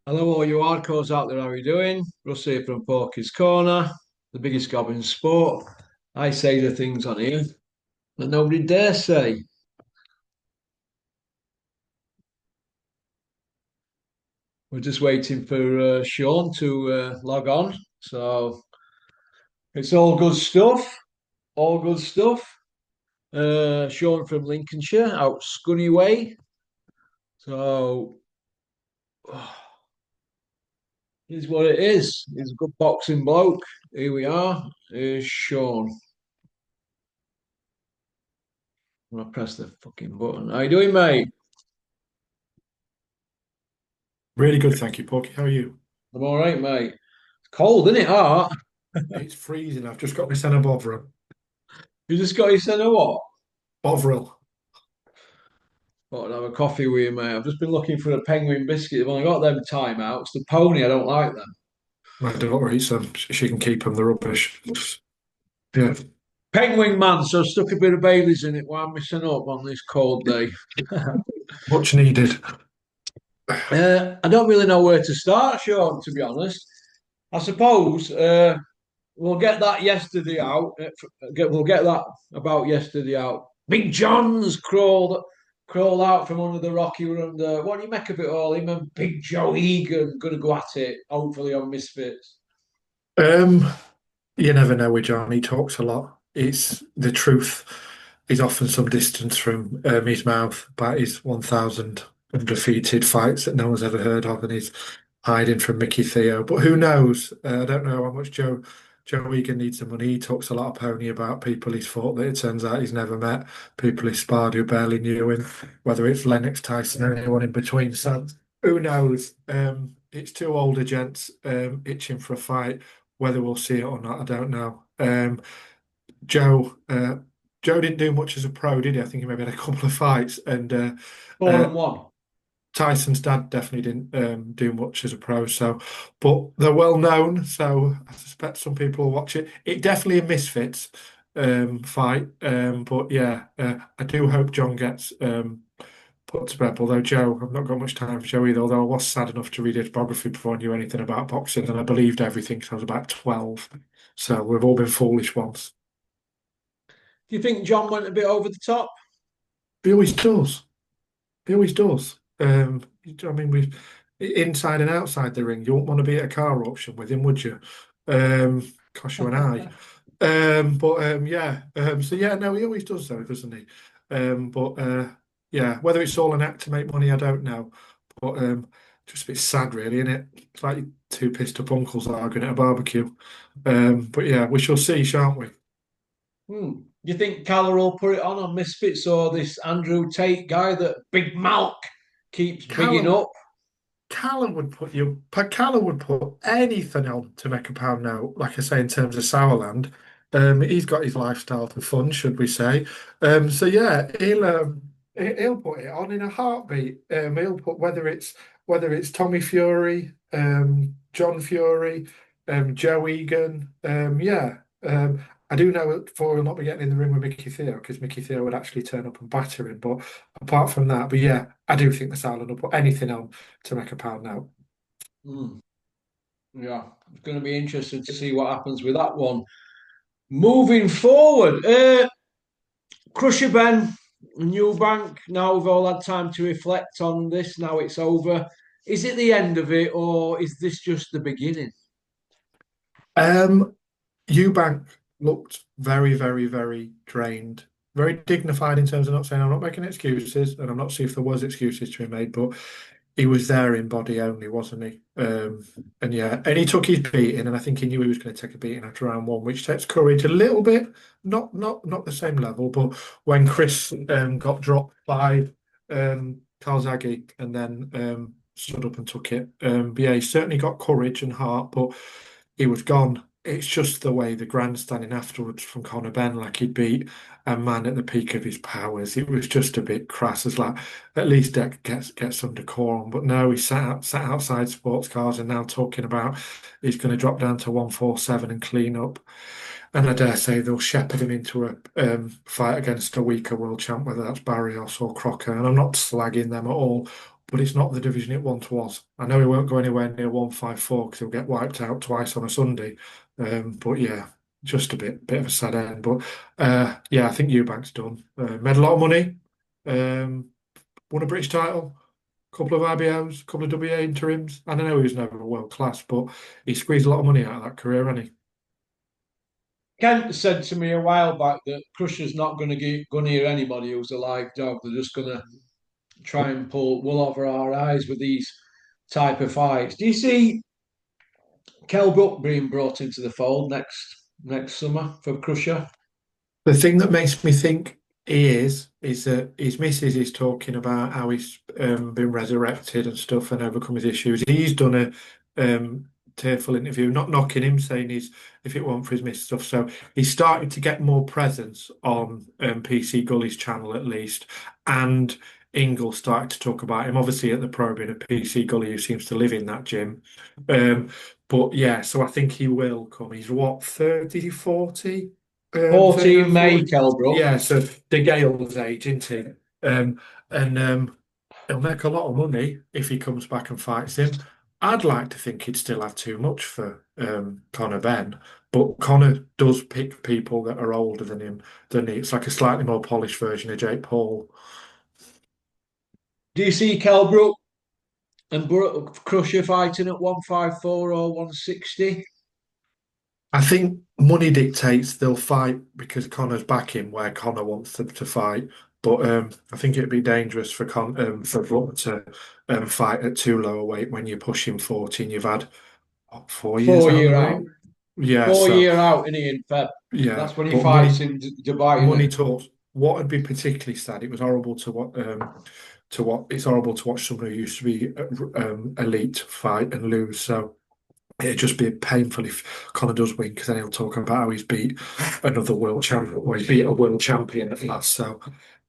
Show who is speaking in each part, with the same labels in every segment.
Speaker 1: Hello, all you hardcores out there. How are you doing? Russ here from PORKYS Corner, the biggest gob in sport. I say the things on here that nobody dare say. We're just waiting for Sean to log on. So it's all good stuff. All good stuff. Sean from Lincolnshire, out Scunny Way. So here's what it is. He's a good boxing bloke. Here we are. Here's Sean. I'm gonna press the fucking button. How you doing, mate?
Speaker 2: Really good, thank you, Porky. How are you?
Speaker 1: I'm all right, mate. It's cold, isn't it, Art?
Speaker 2: It's freezing. I've just got my son a Bovril.
Speaker 1: You just got your centre what?
Speaker 2: Bovril.
Speaker 1: Thought I'd have a coffee with you, mate. I've just been looking for a penguin biscuit. I've only got them timeouts. The pony, I don't like them.
Speaker 2: My daughter eats them. She can keep them. The rubbish. Yeah,
Speaker 1: Penguin man, so I stuck a bit of Bailey's in it while I'm missing up on this cold day.
Speaker 2: much needed.
Speaker 1: I don't really know where to start, Sean, to be honest. I suppose we'll get that yesterday out. We'll get that about yesterday out. Big John's crawled out from under the rock. He were under. What do you make of it all? Him and Big Joe Egan going to go at it, hopefully on Misfits.
Speaker 2: Um, you never know with John. He talks a lot. It's the truth is often some distance from his mouth, about his 1,000 undefeated fights that no one's ever heard of, and he's hiding from Mickey Theo. But who knows? I don't know how much Joe Egan needs the money. He talks a lot of pony about people he's fought that it turns out he's never met, people he sparred who barely knew him, whether it's Lennox Tyson or anyone in between. So who knows? It's two older gents itching for a fight. Whether we'll see it or not, I don't know. Joe, uh, Joe didn't do much as a pro, did he? I think he maybe had a couple of fights, and
Speaker 1: Four
Speaker 2: uh,
Speaker 1: and one.
Speaker 2: Tyson's dad definitely didn't do much as a pro. So, but they're well known, so I suspect some people will watch it. It definitely a misfits fight, but yeah, I do hope John gets put to bed. Although Joe, I've not got much time for Joe either. Although I was sad enough to read his biography before I knew anything about boxing, and I believed everything because I was about 12. So we've all been foolish once.
Speaker 1: Do you think John went a bit over the top?
Speaker 2: He always does. He always does. I mean, we inside and outside the ring. You wouldn't want to be at a car auction with him, would you? Cost you an eye. Yeah. So yeah, no, he always does though, doesn't he? But yeah, whether it's all an act to make money, I don't know. But just a bit sad, really, isn't it? It's like two pissed up uncles arguing at a barbecue. But yeah, we shall see, shan't we?
Speaker 1: Do you think Callum will put it on Misfits or this Andrew Tate guy that Big Malk keeps bigging
Speaker 2: Callum
Speaker 1: up?
Speaker 2: Callum would put anything on to make a pound now. Like I say, in terms of Sourland, he's got his lifestyle to fund, should we say? So yeah, he'll put it on in a heartbeat. He'll put whether it's Tommy Fury, John Fury, Joe Egan. Yeah, I do know for he'll not be getting in the ring with Mickey Theo because Mickey Theo would actually turn up and batter him. But apart from that, but yeah, I do think the Sourland will put anything on to make a pound now.
Speaker 1: Hmm. Yeah, it's going to be interesting to see what happens with that one. Moving forward, Crusher Ben, Newbank. Now we've all had time to reflect on this. Now it's over. Is it the end of it, or is this just the beginning?
Speaker 2: Um, Eubank looked very, very, very drained, very dignified in terms of not saying I'm not making excuses, and I'm not seeing if there was excuses to be made, but he was there in body only, wasn't he? And yeah, and he took his beating, and I think he knew he was going to take a beating after round one, which takes courage a little bit, not the same level, but when Chris got dropped by Calzaghe and then stood up and took it, but yeah, he certainly got courage and heart, but he was gone. It's just the way the grandstanding afterwards from Conor Benn, like he'd beat a man at the peak of his powers. It was just a bit crass. It's like at least Deck gets some decorum. But no, he sat outside sports cars and now talking about he's going to drop down to 147 and clean up. And I dare say they'll shepherd him into a fight against a weaker world champ, whether that's Barrios or Crocker. And I'm not slagging them at all, but it's not the division it once was. I know he won't go anywhere near 154 because he'll get wiped out twice on a Sunday. But yeah, just a bit of a sad end. But yeah, I think Eubank's done. Made a lot of money. Um, won a British title, couple of IBOs, couple of WA interims. I don't know he was never world class, but he squeezed a lot of money out of that career, hasn't he?
Speaker 1: Kent said to me a while back that Crusher's not going to get go near anybody who's a live dog. They're just going to try and pull wool over our eyes with these type of fights. Do you see Kell Brook being brought into the fold next summer for Crusher?
Speaker 2: The thing that makes me think he is that his missus is talking about how he's been resurrected and stuff and overcome his issues. He's done a tearful interview, not knocking him, saying he's if it weren't for his missus stuff. So he's starting to get more presence on PC Gully's channel at least, and Ingle started to talk about him. Obviously at the Pro being a PC Gully who seems to live in that gym. Um, but yeah, so I think he will come. He's what, 30, 40?
Speaker 1: 14
Speaker 2: 39,
Speaker 1: May,
Speaker 2: 40.
Speaker 1: Kell Brook.
Speaker 2: Yeah, so De Gale's age, isn't he? And he'll make a lot of money if he comes back and fights him. I'd like to think he'd still have too much for Conor Ben, but Conor does pick people that are older than him, than he. It's like a slightly more polished version of Jake Paul.
Speaker 1: Do you see Kell Brook and Crusher fighting at 154 or 160?
Speaker 2: I think money dictates they'll fight because Connor's backing where Connor wants them to fight. But I think it'd be dangerous for for Brook to fight at too low a weight when you're pushing 40 and you've had what, 4 years
Speaker 1: Four
Speaker 2: out of
Speaker 1: year
Speaker 2: the
Speaker 1: out.
Speaker 2: ring. Yeah,
Speaker 1: Four
Speaker 2: so
Speaker 1: year out in Feb.
Speaker 2: yeah,
Speaker 1: That's when he
Speaker 2: but
Speaker 1: fights in Dubai, isn't
Speaker 2: money
Speaker 1: it?
Speaker 2: talks. What would be particularly sad? It was horrible to what it's horrible to watch someone who used to be elite fight and lose. So it'd just be painful if Conor does win because then he'll talk about how he's beat another world champion or he beat a world champion at last. So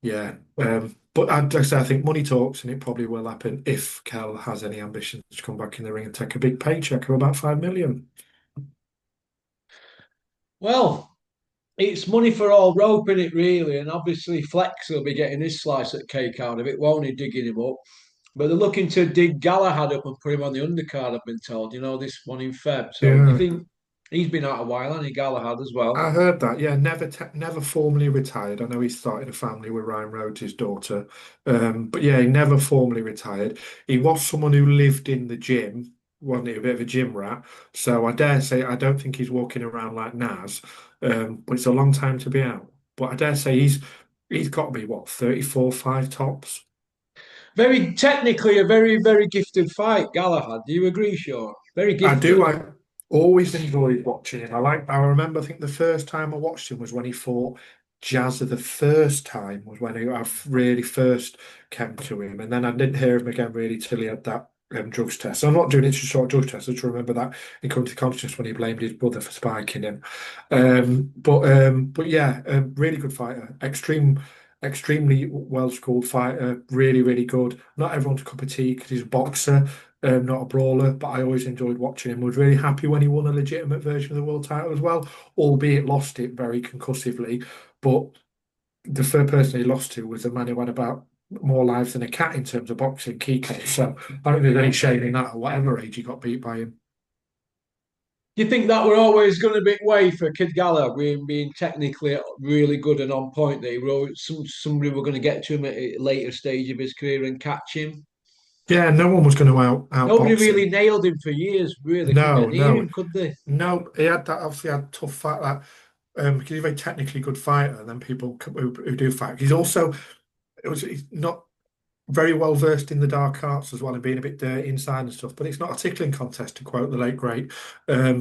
Speaker 2: yeah, but like I say, I think money talks and it probably will happen if Kel has any ambitions to come back in the ring and take a big paycheck of about 5 million.
Speaker 1: Well, it's money for all rope in it, really. And obviously, Flex will be getting his slice at cake out of it, won't he? Digging him up. But they're looking to dig Galahad up and put him on the undercard, I've been told. You know, this one in Feb. So do you
Speaker 2: Yeah,
Speaker 1: think he's been out a while, hasn't he, Galahad as well?
Speaker 2: I heard that. Yeah, never formally retired. I know he started a family with Ryan Rhodes, his daughter. But yeah, he never formally retired. He was someone who lived in the gym, wasn't he? A bit of a gym rat. So I dare say I don't think he's walking around like Nas. But it's a long time to be out. But I dare say he's got to be what, 34, 5 tops.
Speaker 1: Very technically a very, very gifted fight, Galahad. Do you agree, Sean? Very
Speaker 2: I
Speaker 1: gifted.
Speaker 2: do. I always enjoyed watching him. I remember. I think the first time I watched him was when he fought Jazza. The first time was when I really first came to him, and then I didn't hear him again really till he had that drugs test. So I'm not doing it to short drugs test. I just remember that he come to consciousness when he blamed his brother for spiking him. But yeah, really good fighter. Extremely well schooled fighter. Really, really good. Not everyone's cup of tea because he's a boxer, not a brawler, but I always enjoyed watching him. Was really happy when he won a legitimate version of the world title as well, albeit lost it very concussively. But the first person he lost to was the man who had about more lives than a cat in terms of boxing, Kiko. So I don't think there's any shame in that at whatever age he got beat by him.
Speaker 1: Do you think that we're always going to be way for Kid Galahad being technically really good and on point? That somebody were going to get to him at a later stage of his career and catch him.
Speaker 2: Yeah, no one was going to
Speaker 1: Nobody
Speaker 2: outbox
Speaker 1: really
Speaker 2: him.
Speaker 1: nailed him for years. Really, couldn't
Speaker 2: No,
Speaker 1: get near
Speaker 2: no,
Speaker 1: him, could they?
Speaker 2: no. He had that obviously had tough fight that because he's a very technically good fighter, and then people who do fight. He's not very well versed in the dark arts as well and being a bit dirty inside and stuff. But it's not a tickling contest to quote the late great.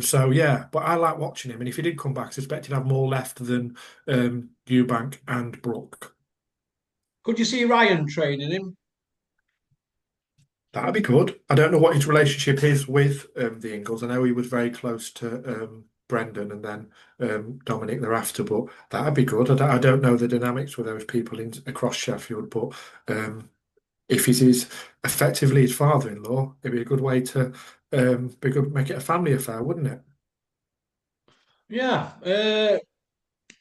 Speaker 2: So yeah, but I like watching him, and if he did come back, I suspect he'd have more left than Eubank and Brook.
Speaker 1: Could you see Ryan training him?
Speaker 2: That'd be good. I don't know what his relationship is with the Ingles. I know he was very close to Brendan and then Dominic thereafter, but that'd be good. I don't know the dynamics with those people across Sheffield, but if he's effectively his father-in-law, it'd be a good way to make it a family affair, wouldn't it?
Speaker 1: Yeah.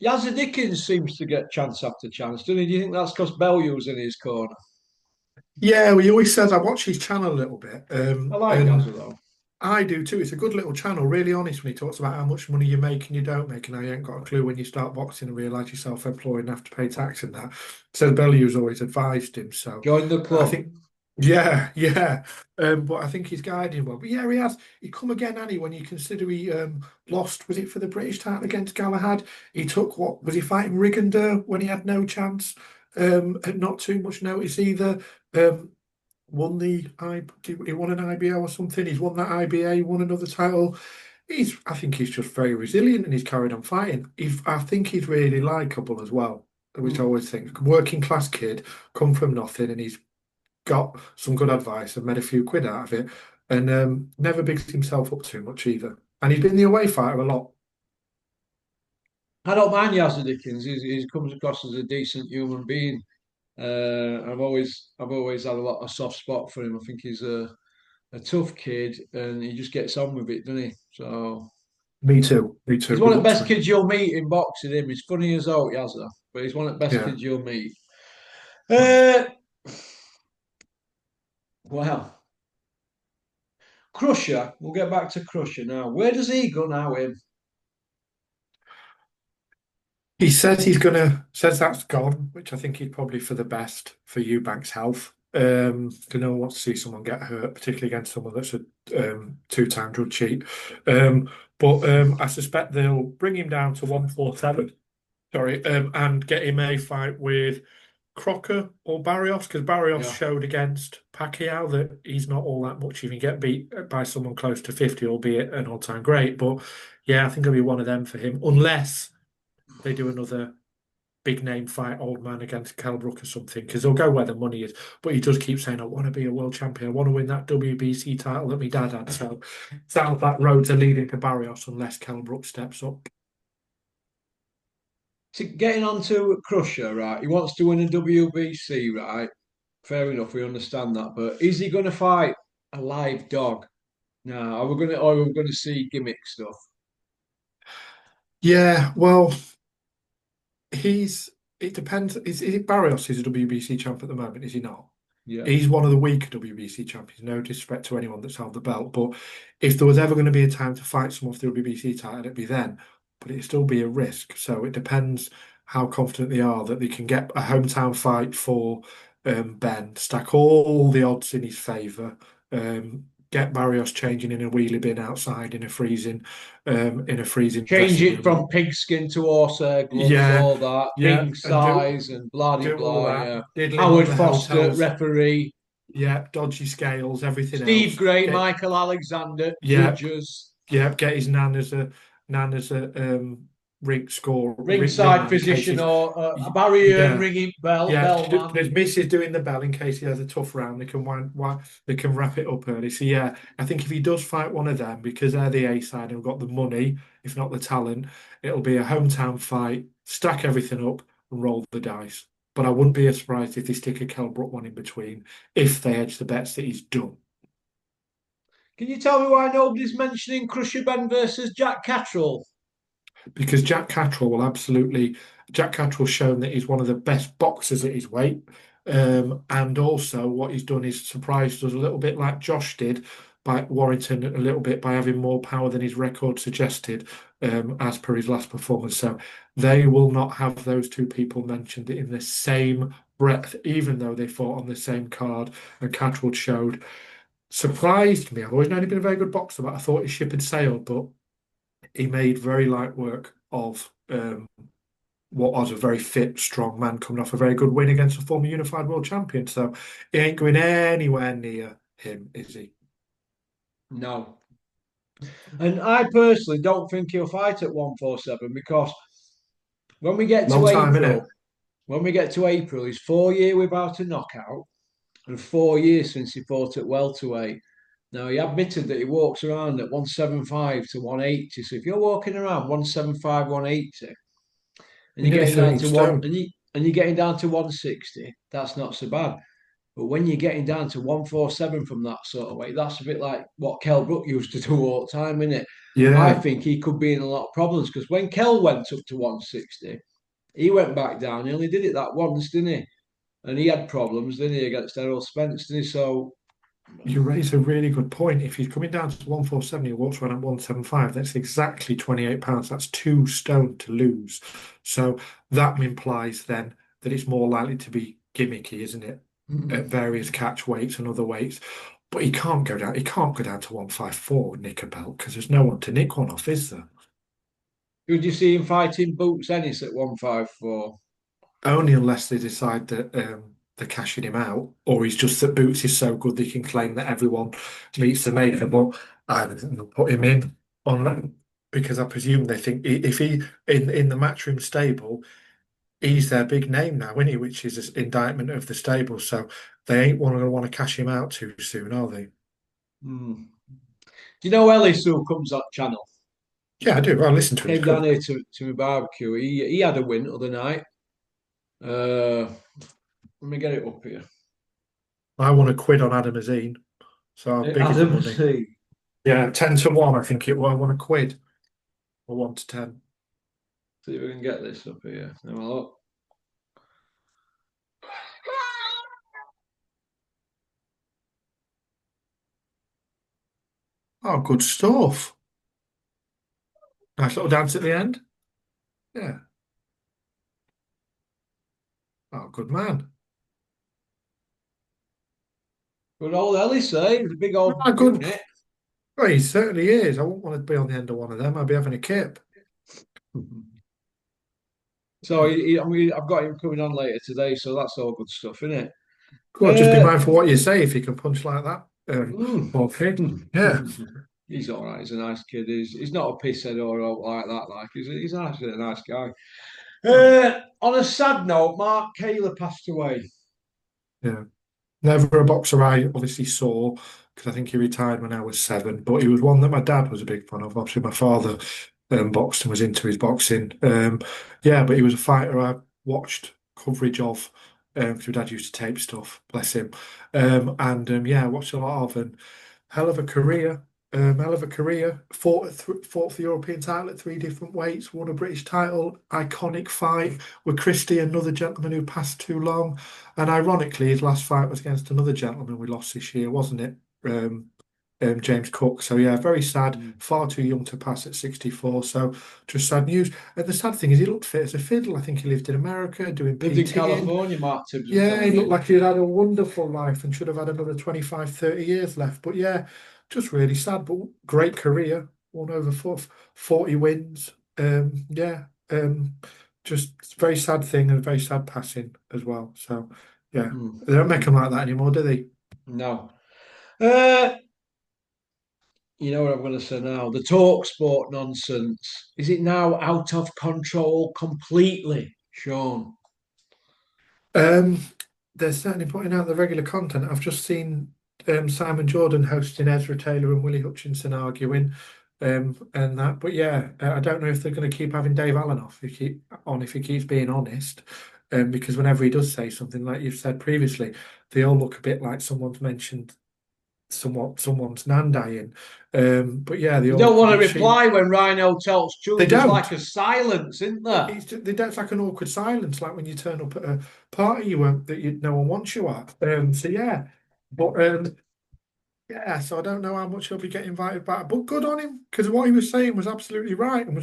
Speaker 1: Yazzie Dickens seems to get chance after chance, doesn't he? Do you think that's because Bellew's in his corner?
Speaker 2: Yeah, well, he always says I watch his channel a little bit,
Speaker 1: I like
Speaker 2: and
Speaker 1: Gazza though.
Speaker 2: I do too. It's a good little channel, really honest when he talks about how much money you make and you don't make, and how you ain't got a clue when you start boxing and realise you're self-employed and have to pay tax and that. So Bellew's always advised him. So
Speaker 1: Join the
Speaker 2: I
Speaker 1: club.
Speaker 2: think, yeah, yeah. But I think he's guiding him well. But yeah, he has. He come again, Annie, when you consider he lost, was it for the British title against Galahad? He took what was he fighting Rigander when he had no chance, and not too much notice either. Um, won the he won an IBO or something. He's won that IBA, won another title. I think he's just very resilient and he's carried on fighting. I think he's really likable as well, which I
Speaker 1: Hmm.
Speaker 2: always think working class kid, come from nothing, and he's got some good advice and made a few quid out of it, and never bigs himself up too much either. And he's been the away fighter a lot.
Speaker 1: I don't mind Yazza Dickens. He comes across as a decent human being. I've always had a lot of soft spot for him. I think he's a tough kid, and he just gets on with it, doesn't he? So
Speaker 2: Me too. Me
Speaker 1: he's
Speaker 2: too.
Speaker 1: one
Speaker 2: Good
Speaker 1: of the
Speaker 2: luck
Speaker 1: best
Speaker 2: to him.
Speaker 1: kids you'll meet in boxing. Him, he's funny as out, Yazza, but he's one of the best
Speaker 2: Yeah.
Speaker 1: kids you'll meet.
Speaker 2: Mm.
Speaker 1: Uh, well, Crusher. We'll get back to Crusher now. Where does he go now? Him?
Speaker 2: He says that's gone, which I think is probably for the best for Eubank's health. Because no one wants to see someone get hurt, particularly against someone that's a two-time drug cheat. But I suspect they'll bring him down to 147. Sorry, and get him a fight with Crocker or Barrios, because Barrios
Speaker 1: Yeah.
Speaker 2: showed against Pacquiao that he's not all that much. You can get beat by someone close to 50, albeit an all-time great. But yeah, I think it'll be one of them for him, unless they do another big name fight, old man against Kell Brook or something, because they'll go where the money is. But he does keep saying, I want to be a world champion. I want to win that WBC title that my dad had. So sounds like roads are leading to Barrios unless Kell Brook steps up.
Speaker 1: To getting on to Crusher, right? He wants to win a WBC, right? Fair enough, we understand that. But is he going to fight a live dog? No, or are we going to see gimmick stuff?
Speaker 2: Yeah, well, it depends. Is it Barrios who's a WBC champ at the moment? Is he not?
Speaker 1: Yeah.
Speaker 2: He's one of the weaker WBC champions. No disrespect to anyone that's held the belt, but if there was ever going to be a time to fight someone for the WBC title, it'd be then. But it'd still be a risk. So it depends how confident they are that they can get a hometown fight for Ben, stack all the odds in his favour, get Barrios changing in a wheelie bin outside in a freezing
Speaker 1: Change
Speaker 2: dressing
Speaker 1: it
Speaker 2: room.
Speaker 1: from pigskin to horsehair gloves,
Speaker 2: Yeah,
Speaker 1: all that,
Speaker 2: yeah,
Speaker 1: ring
Speaker 2: and
Speaker 1: size and blah de
Speaker 2: do all
Speaker 1: blah.
Speaker 2: that,
Speaker 1: Yeah.
Speaker 2: diddling up
Speaker 1: Howard
Speaker 2: the
Speaker 1: Foster,
Speaker 2: hotels.
Speaker 1: referee.
Speaker 2: Yeah, dodgy scales, everything
Speaker 1: Steve
Speaker 2: else.
Speaker 1: Gray, Michael Alexander,
Speaker 2: Yeah,
Speaker 1: judges.
Speaker 2: yeah, get his nan as a
Speaker 1: Ringside
Speaker 2: ringman in case
Speaker 1: physician
Speaker 2: he's
Speaker 1: or a barrier
Speaker 2: yeah.
Speaker 1: ringing
Speaker 2: Yeah,
Speaker 1: bellman.
Speaker 2: there's missus doing the bell in case he has a tough round. They can wrap it up early. So yeah, I think if he does fight one of them, because they're the A side and have got the money, if not the talent, it'll be a hometown fight, stack everything up and roll the dice. But I wouldn't be surprised if they stick a Kell Brook one in between, if they hedge the bets that he's done.
Speaker 1: Can you tell me why nobody's mentioning Crusher Ben versus Jack Catterall?
Speaker 2: Because Jack Catterall's shown that he's one of the best boxers at his weight. And also what he's done is surprised us a little bit like Josh did by Warrington a little bit by having more power than his record suggested, as per his last performance. So they will not have those two people mentioned in the same breath, even though they fought on the same card and Catterall showed. Surprised me. I've always known he'd been a very good boxer, but I thought his ship had sailed. But he made very light work of what was a very fit, strong man coming off a very good win against a former unified world champion. So he ain't going anywhere near him, is he?
Speaker 1: No. And I personally don't think he'll fight at 147 because when we get
Speaker 2: Long
Speaker 1: to
Speaker 2: time, innit?
Speaker 1: April, he's 4 years without a knockout and 4 years since he fought at welterweight. Now he admitted that he walks around at 175 to 180. So if you're walking around 175, 180, and
Speaker 2: You're
Speaker 1: you're
Speaker 2: nearly
Speaker 1: getting down
Speaker 2: 13
Speaker 1: to one
Speaker 2: stone.
Speaker 1: and you're getting down to 160, that's not so bad. But when you're getting down to 147 from that sort of weight, that's a bit like what Kell Brook used to do all the time, isn't it? I
Speaker 2: Yeah.
Speaker 1: think he could be in a lot of problems because when Kell went up to 160, he went back down. He only did it that once, didn't he? and he had problems, didn't he, against Errol Spence, didn't he? So,
Speaker 2: You raise a really good point. If he's coming down to 147, he walks around at 175. That's exactly £28. That's 2 stone to lose. So that implies then that it's more likely to be gimmicky, isn't it? At
Speaker 1: mm.
Speaker 2: various catch weights and other weights. But he can't go down. He can't go down to 154 and nick a belt because there's no one to nick one off, is there?
Speaker 1: Could you see him fighting Boots Ennis at 154?
Speaker 2: Only unless they decide that they're cashing him out, or he's just that Boots is so good they can claim that everyone meets the maker. But I don't think they'll put him in on that because I presume they think if he in the matchroom stable, he's their big name now, isn't he? Which is an indictment of the stable. So they ain't going to want to cash him out too soon, are they?
Speaker 1: Mm. Do you know Ellis who comes on channel?
Speaker 2: Yeah, I do. I listen to him. He's
Speaker 1: Came down
Speaker 2: good.
Speaker 1: here to my barbecue. He had a win the other night. Uh, let me get it up here.
Speaker 2: I won a quid on Adam Azine, so how big is the
Speaker 1: Adam
Speaker 2: money?
Speaker 1: C.
Speaker 2: Yeah, 10 to 1, I think it was. I won a quid or 1 to 10.
Speaker 1: See if we can get this up here. Have a look.
Speaker 2: Oh, good stuff. Nice little dance at the end. Yeah. Oh, good man.
Speaker 1: Good old Ellis, eh? He was a big old
Speaker 2: Ah, good.
Speaker 1: unit.
Speaker 2: Well, he certainly is. I wouldn't want to be on the end of one of them. I'd be having a kip.
Speaker 1: So I mean, I've got him coming on later today, so that's all good stuff, isn't
Speaker 2: Good. Just be
Speaker 1: it?
Speaker 2: mindful what you say if you can punch like that.
Speaker 1: Mm.
Speaker 2: Okay. Yeah.
Speaker 1: He's all right. He's a nice kid. He's not a pisshead or out like that. Like he's actually a nice guy.
Speaker 2: Oh,
Speaker 1: On a sad note, Mark Taylor passed away.
Speaker 2: yeah. Never a boxer I obviously saw because I think he retired when I was 7, but he was one that my dad was a big fan of. Obviously, my father boxed and was into his boxing. Yeah, but he was a fighter I watched coverage of because my dad used to tape stuff, bless him. And yeah, I watched a lot of and hell of a career. Hell of a career. Fought for the European title at 3 different weights. Won a British title. Iconic fight with Christie, another gentleman who passed too long. And ironically, his last fight was against another gentleman we lost this year, wasn't it? James Cook. So yeah, very sad.
Speaker 1: Mm.
Speaker 2: Far too young to pass at 64. So just sad news. And the sad thing is, he looked fit as a fiddle. I think he lived in America doing
Speaker 1: Lived in
Speaker 2: PTing.
Speaker 1: California, Mark Tibbs was
Speaker 2: Yeah, he
Speaker 1: telling
Speaker 2: looked
Speaker 1: me.
Speaker 2: like he'd had a wonderful life and should have had another 25, 30 years left. But yeah, just really sad, but great career. Won over 40 wins. Yeah, just very sad thing and a very sad passing as well. So yeah,
Speaker 1: Mm.
Speaker 2: they don't make them like that anymore, do they?
Speaker 1: No. Uh, you know what I'm going to say now? The talk sport nonsense. Is it now out of control completely, Sean?
Speaker 2: Um, they're certainly putting out the regular content. I've just seen Simon Jordan hosting Ezra Taylor and Willie Hutchinson arguing, and that. But yeah, I don't know if they're going to keep having Dave Allen off. If he keeps being honest, because whenever he does say something like you've said previously, they all look a bit like someone's mentioned someone's nan dying. But yeah, they
Speaker 1: You
Speaker 2: all
Speaker 1: don't
Speaker 2: look a
Speaker 1: want to
Speaker 2: bit sheep.
Speaker 1: reply when Rhino tells
Speaker 2: They
Speaker 1: truth. There's
Speaker 2: don't.
Speaker 1: like a silence, isn't there?
Speaker 2: That's like an awkward silence, like when you turn up at a party you won't that no one wants you at. So yeah, but yeah, so I don't know how much he'll be getting invited back, but good on him because what he was saying was absolutely right and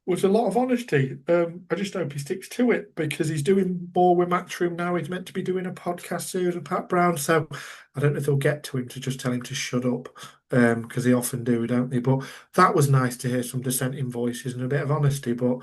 Speaker 2: was a lot of honesty. I just hope he sticks to it because he's doing more with Matchroom now. He's meant to be doing a podcast series with Pat Brown, so I don't know if they'll get to him to just tell him to shut up because they often do, don't they? But that was nice to hear some dissenting voices and a bit of honesty. But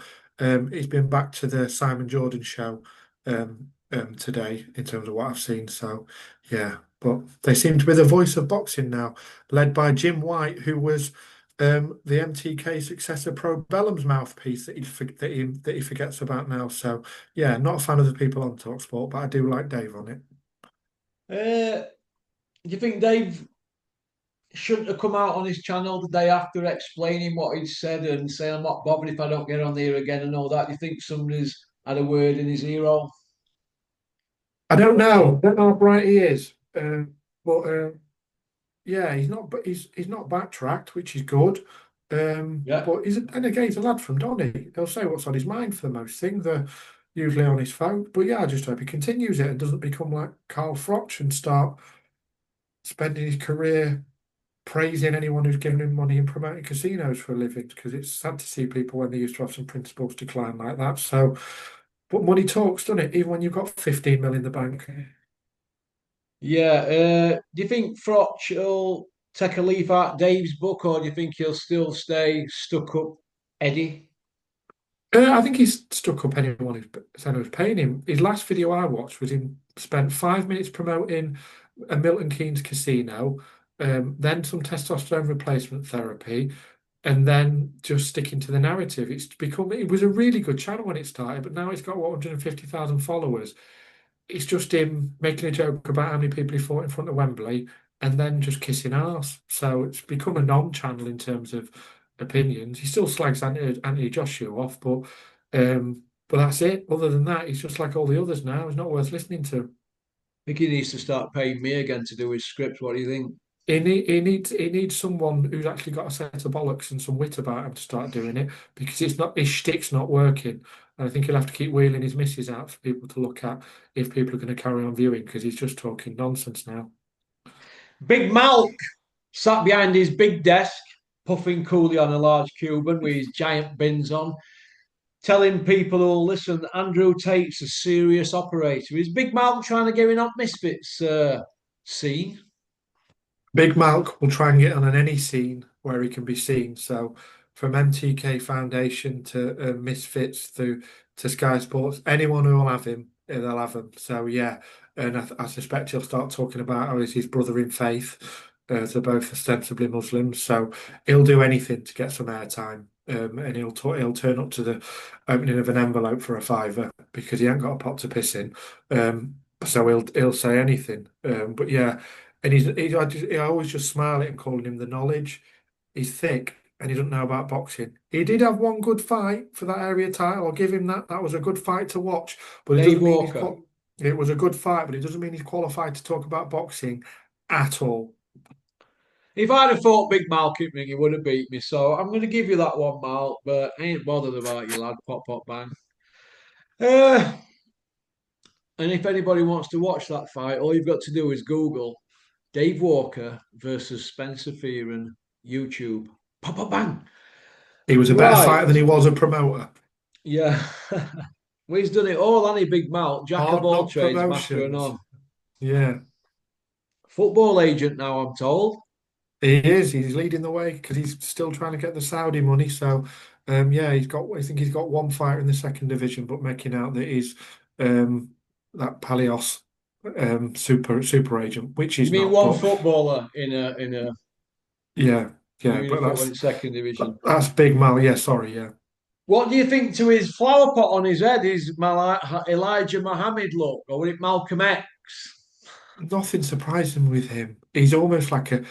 Speaker 2: he's been back to the Simon Jordan show today in terms of what I've seen. So yeah. But they seem to be the voice of boxing now, led by Jim White, who was the MTK successor Pro Bellum's mouthpiece that he forgets about now. So yeah, not a fan of the people on Talksport, but I do like Dave on it.
Speaker 1: Do you think Dave shouldn't have come out on his channel the day after explaining what he'd said and saying, I'm not bothered if I don't get on there again and all that? Do you think somebody's had a word in his ear hole?
Speaker 2: I don't know. Don't know how bright he is, but yeah, he's not. But he's not backtracked, which is good.
Speaker 1: Yeah.
Speaker 2: But and again, he's a lad from Donny. He'll say what's on his mind for most things. usually on his phone. But yeah, I just hope he continues it and doesn't become like Carl Froch and start spending his career praising anyone who's giving him money and promoting casinos for a living. Because it's sad to see people when they used to have some principles decline like that. So, but money talks, doesn't it? Even when you've got 15 mil in the bank.
Speaker 1: Yeah. Do you think Froch will take a leaf out of Dave's book, or do you think he'll still stay stuck up Eddie?
Speaker 2: I think he's stuck up anyone who's said who's paying him. His last video I watched was him spent 5 minutes promoting a Milton Keynes casino, then some testosterone replacement therapy, and then just sticking to the narrative. It was a really good channel when it started, but now it's got what, 150,000 followers. It's just him making a joke about how many people he fought in front of Wembley and then just kissing arse. So it's become a non-channel in terms of opinions. He still slags Anthony Joshua off, but that's it. Other than that, he's just like all the others now. He's not worth listening to.
Speaker 1: I think he needs to start paying me again to do his scripts. What do you think?
Speaker 2: He needs someone who's actually got a set of bollocks and some wit about him to start doing it because it's not his shtick's not working. And I think he'll have to keep wheeling his misses out for people to look at if people are going to carry on viewing because he's just talking nonsense now.
Speaker 1: Big Malk sat behind his big desk, puffing coolly on a large Cuban with his giant bins on, telling people who'll listen that Andrew Tate's a serious operator. Is Big Malk trying to get in on Misfits scene?
Speaker 2: Big Malk will try and get on any scene where he can be seen. So from MTK Foundation to Misfits through to Sky Sports, anyone who will have him, they'll have him. So yeah, and I suspect he'll start talking about how he's his brother in faith. They're both ostensibly Muslims, so he'll do anything to get some airtime. And he'll turn up to the opening of an envelope for a fiver because he ain't got a pot to piss in. So he'll say anything. But yeah. And I always just smile at him, calling him the knowledge. He's thick and he doesn't know about boxing. He did have one good fight for that area title. I'll give him that. That was a good fight to watch, but it
Speaker 1: Dave
Speaker 2: doesn't mean
Speaker 1: Walker.
Speaker 2: it was a good fight, but it doesn't mean he's qualified to talk about boxing at all.
Speaker 1: If I'd have fought Big Malk at me, he would have beat me. So I'm going to give you that one, Malk, but I ain't bothered about you, lad. Pop, pop, bang. Uh, and if anybody wants to watch that fight, all you've got to do is Google Dave Walker versus Spencer Fearon, YouTube. Pop, pop, bang.
Speaker 2: He was a better
Speaker 1: Right.
Speaker 2: fighter than he was a promoter.
Speaker 1: Yeah. Well, he's done it all, hasn't he, Big Malk? Jack of
Speaker 2: Hard
Speaker 1: all
Speaker 2: knock
Speaker 1: trades, master of
Speaker 2: promotions.
Speaker 1: none.
Speaker 2: Yeah.
Speaker 1: Football agent now, I'm told.
Speaker 2: He is. He's leading the way because he's still trying to get the Saudi money. So, yeah, he's got. I think he's got one fighter in the second division, but making out that he's that Palios super agent, which
Speaker 1: You
Speaker 2: he's
Speaker 1: mean
Speaker 2: not.
Speaker 1: one
Speaker 2: But
Speaker 1: footballer in a
Speaker 2: yeah, yeah.
Speaker 1: doing a
Speaker 2: But
Speaker 1: football in second division?
Speaker 2: that's Big Mal. Yeah, sorry. Yeah,
Speaker 1: What do you think to his flower pot on his head? Is Elijah Muhammad look, or was it Malcolm X?
Speaker 2: nothing surprising with him. He's almost like a.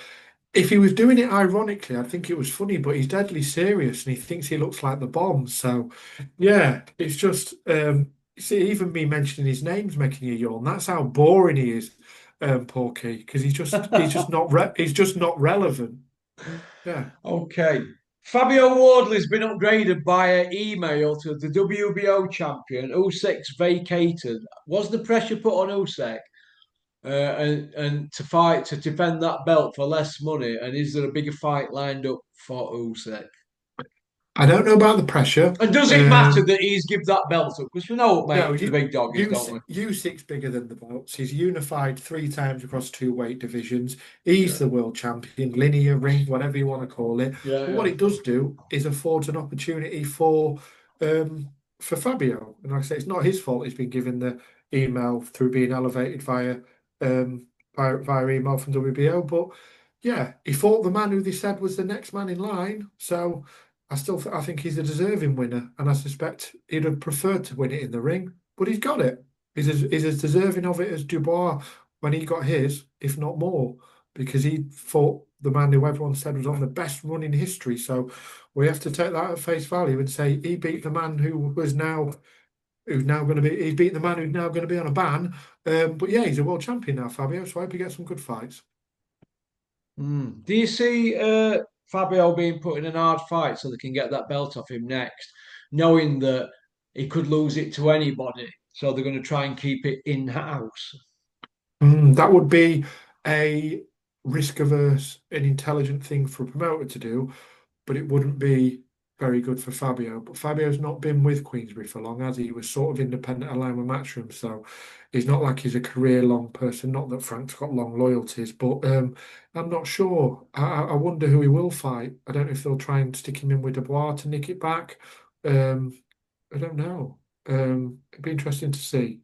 Speaker 2: If he was doing it ironically, I think it was funny, but he's deadly serious and he thinks he looks like the bomb. So, yeah, it's just see, even me mentioning his name's making you yawn. That's how boring he is, Porky, because he's just not relevant. Yeah,
Speaker 1: Okay. Fabio Wardley's been upgraded by email to the WBO champion. Usyk's vacated. Was the pressure put on Usyk and to fight to defend that belt for less money? And is there a bigger fight lined up for Usyk?
Speaker 2: I don't know about the pressure.
Speaker 1: And does it matter that he's give that belt up? Because we know what
Speaker 2: No,
Speaker 1: mate the big dog is, don't we?
Speaker 2: U6 bigger than the belts. He's unified 3 times across 2 weight divisions. He's
Speaker 1: Yeah,
Speaker 2: the world champion, linear ring, whatever you want to call it.
Speaker 1: yeah,
Speaker 2: But what
Speaker 1: yeah.
Speaker 2: it does do is affords an opportunity for Fabio. And like I say, it's not his fault he's been given the email through being elevated um via email from WBO. But yeah, he fought the man who they said was the next man in line. So I think he's a deserving winner, and I suspect he'd have preferred to win it in the ring, but he's got it. He's as deserving of it as Dubois when he got his, if not more, because he fought the man who everyone said was on the best run in history. So we have to take that at face value and say he beat the man who's now going to be he beat the man who's now going to be on a ban. But yeah, he's a world champion now, Fabio. So I hope he gets some good fights.
Speaker 1: Mm. Do you see Fabio being put in an hard fight so they can get that belt off him next, knowing that? he could lose it to anybody. So they're going to try and keep it in house.
Speaker 2: That would be a risk averse and intelligent thing for a promoter to do, but it wouldn't be very good for Fabio. But Fabio's not been with Queensbury for long, has he? He was sort of independent alone with Matchroom, so he's not like he's a career-long person. Not that Frank's got long loyalties, but I'm not sure. I wonder who he will fight. I don't know if they'll try and stick him in with Dubois to nick it back. Um, I don't know. It'd be interesting to see.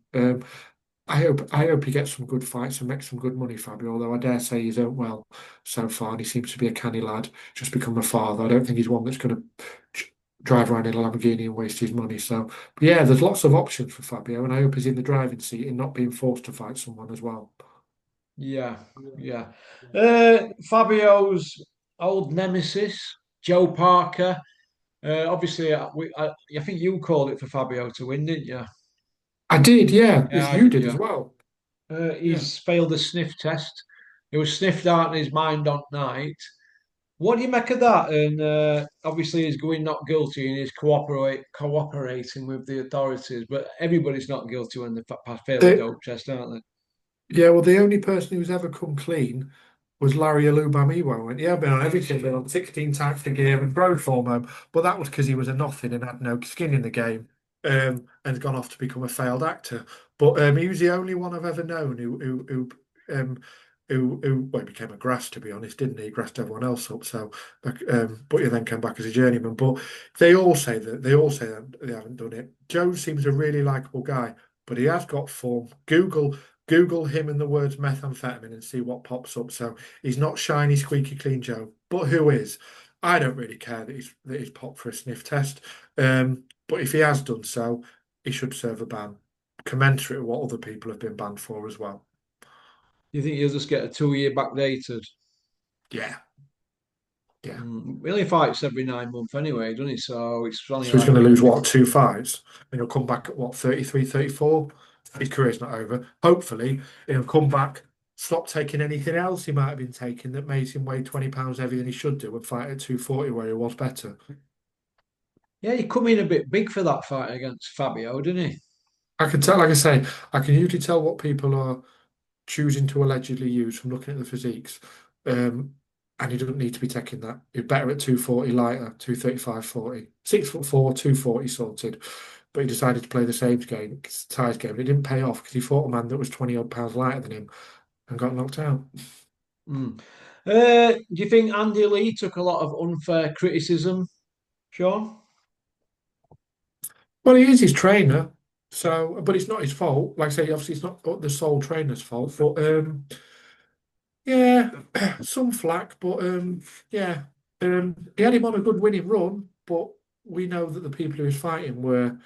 Speaker 2: I hope he gets some good fights and makes some good money, Fabio. Although I dare say he's done well so far, and he seems to be a canny lad. Just become a father. I don't think he's one that's going to drive around in a Lamborghini and waste his money. So, but yeah, there's lots of options for Fabio, and I hope he's in the driving seat and not being forced to fight someone as well.
Speaker 1: Yeah, yeah. Fabio's old nemesis, Joe Parker. Obviously, I think you called it for Fabio to win, didn't you?
Speaker 2: I did, yeah.
Speaker 1: Yeah,
Speaker 2: If
Speaker 1: I
Speaker 2: you
Speaker 1: did,
Speaker 2: did
Speaker 1: yeah.
Speaker 2: as well, yeah.
Speaker 1: He's failed the sniff test. He was sniffed out in his mind on night. What do you make of that? And obviously, he's going not guilty and he's cooperating with the authorities. But everybody's not guilty when they fail a
Speaker 2: The,
Speaker 1: dope test, aren't
Speaker 2: Yeah, well, the only person who's ever come clean was Larry Alubamiwo. And yeah, been on everything, been on 16 types of gear and growth hormone. But that was because he was a nothing and had no skin in the game, and gone off to become a failed actor. But he was the only one I've ever known who well, he became a grass, to be honest, didn't he? He grassed everyone else up. So, but he then came back as a journeyman. But they all say that they haven't done it. Joe seems a really likable guy, but he has got form. Google him and the words methamphetamine and see what pops up. So he's not shiny, squeaky clean Joe, but who is? I don't really care that he's popped for a sniff test. But if he has done so, he should serve a ban, commensurate with what other people have been banned for as well.
Speaker 1: you? You think he'll just get a 2 year backdated?
Speaker 2: Yeah, yeah.
Speaker 1: He only fights every 9 months anyway, doesn't he? So it's only
Speaker 2: So he's
Speaker 1: like
Speaker 2: going to lose
Speaker 1: every.
Speaker 2: what, two fights? And he'll come back at what, 33, 34? His career's not over. Hopefully, he'll come back, stop taking anything else he might have been taking that makes him weigh 20 pounds heavier than he should do and fight at 240 where he was better.
Speaker 1: Yeah, he come in a bit big for that fight against Fabio, didn't he?
Speaker 2: I can tell, like I say, I can usually tell what people are choosing to allegedly use from looking at the physiques. Um, and he doesn't need to be taking that. He's better at 240 lighter, 235, 40. 6'4", 240 sorted. But he decided to play the same game, ties game. It didn't pay off because he fought a man that was 20 odd pounds lighter than him and got knocked out.
Speaker 1: Mm. Do you think Andy Lee took a lot of unfair criticism, Sean?
Speaker 2: Well, he is his trainer. So, but it's not his fault. Like I say, obviously it's not the sole trainer's fault. But yeah, some flack, but yeah, he had him on a good winning run, but we know that the people he was fighting were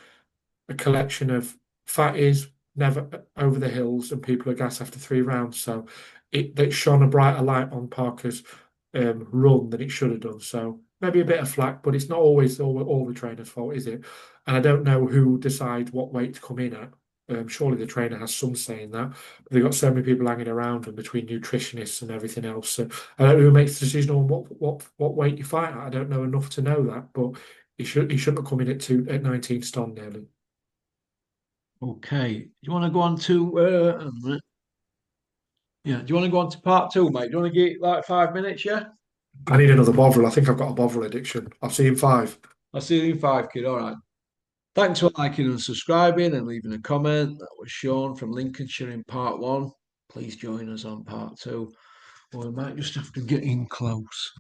Speaker 2: a collection of fatties, never over the hills, and people are gas after 3 rounds. So it shone a brighter light on Parker's run than it should have done. So maybe a bit of flack, but it's not always all the trainer's fault, is it? And I don't know who decides what weight to come in at. Surely the trainer has some say in that. But they've got so many people hanging around them between nutritionists and everything else. So I don't know who makes the decision on what weight you fight at. I don't know enough to know that, but he shouldn't have come in at 19 stone nearly.
Speaker 1: Okay. Do you want to go on to yeah? Do you want to go on to part two, mate? Do you want to get like 5 minutes? Yeah.
Speaker 2: I need another Bovril. I think I've got a Bovril addiction. I've seen five.
Speaker 1: I'll see you in five, kid. All right. Thanks for liking and subscribing and leaving a comment. That was Sean from Lincolnshire in part one. Please join us on part two, or we might just have to get in close.